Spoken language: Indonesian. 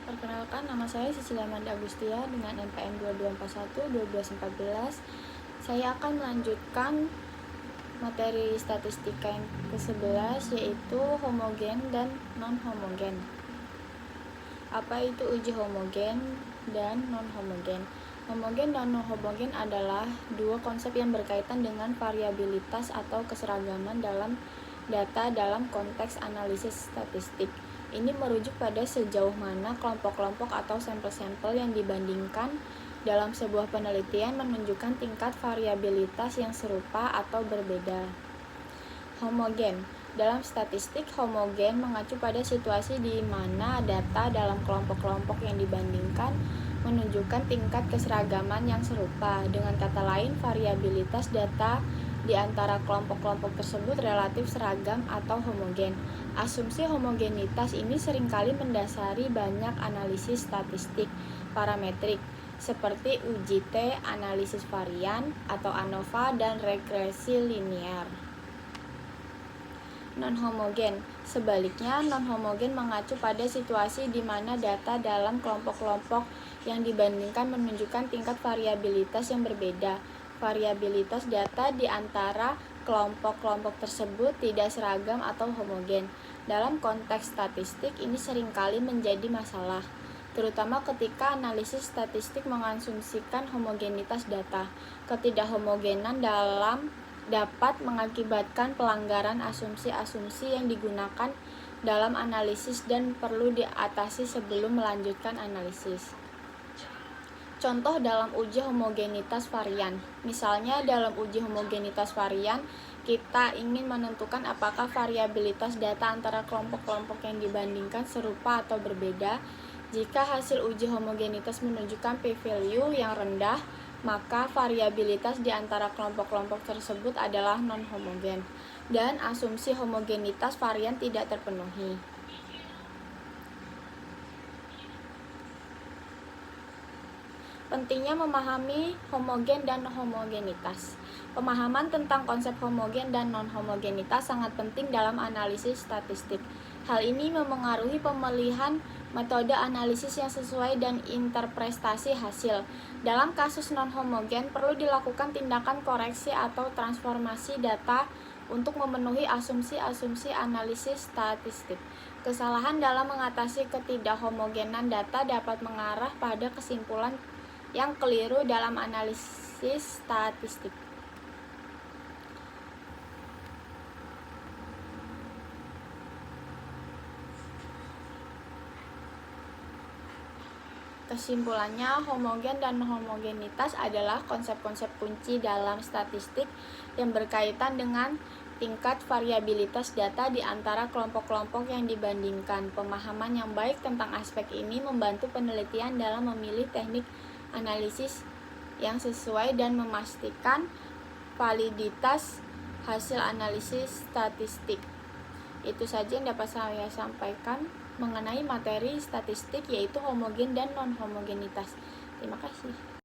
Perkenalkan, nama saya Sisilia Amanda Agustia dengan NPM 2241-1214. Saya akan melanjutkan materi statistika yang ke-11, yaitu homogen dan non-homogen. Apa itu uji homogen dan non-homogen? Homogen dan non-homogen adalah dua konsep yang berkaitan dengan variabilitas atau keseragaman dalam data dalam konteks analisis statistik. Ini merujuk pada sejauh mana kelompok-kelompok atau sampel-sampel yang dibandingkan dalam sebuah penelitian menunjukkan tingkat variabilitas yang serupa atau berbeda. Homogen. Dalam statistik, homogen mengacu pada situasi di mana data dalam kelompok-kelompok yang dibandingkan menunjukkan tingkat keseragaman yang serupa. Dengan kata lain, variabilitas data di antara kelompok-kelompok tersebut relatif seragam atau homogen. Asumsi homogenitas ini seringkali mendasari banyak analisis statistik parametrik seperti uji T, analisis varian atau ANOVA, dan regresi linear. Non-homogen. Sebaliknya, non-homogen mengacu pada situasi di mana data dalam kelompok-kelompok yang dibandingkan menunjukkan tingkat variabilitas yang berbeda. Variabilitas data di antara kelompok-kelompok tersebut tidak seragam atau homogen. Dalam konteks statistik, ini seringkali menjadi masalah, terutama ketika analisis statistik mengasumsikan homogenitas data. Ketidakhomogenan dapat mengakibatkan pelanggaran asumsi-asumsi yang digunakan dalam analisis dan perlu diatasi sebelum melanjutkan analisis. Contoh dalam uji homogenitas varian. Misalnya dalam uji homogenitas varian, kita ingin menentukan apakah variabilitas data antara kelompok-kelompok yang dibandingkan serupa atau berbeda. Jika hasil uji homogenitas menunjukkan p-value yang rendah, maka variabilitas di antara kelompok-kelompok tersebut adalah non-homogen, dan asumsi homogenitas varian tidak terpenuhi. Pentingnya memahami homogen dan homogenitas. Pemahaman tentang konsep homogen dan non-homogenitas sangat penting dalam analisis statistik. Hal ini memengaruhi pemilihan metode analisis yang sesuai dan interpretasi hasil. Dalam kasus non-homogen, perlu dilakukan tindakan koreksi atau transformasi data untuk memenuhi asumsi-asumsi analisis statistik. Kesalahan dalam mengatasi ketidakhomogenan data dapat mengarah pada kesimpulan yang keliru dalam analisis statistik. Kesimpulannya, homogen dan homogenitas adalah konsep-konsep kunci dalam statistik yang berkaitan dengan tingkat variabilitas data di antara kelompok-kelompok yang dibandingkan. Pemahaman yang baik tentang aspek ini membantu penelitian dalam memilih teknik analisis yang sesuai dan memastikan validitas hasil analisis statistik. Itu saja yang dapat saya sampaikan mengenai materi statistik, yaitu homogen dan non-homogenitas. Terima kasih.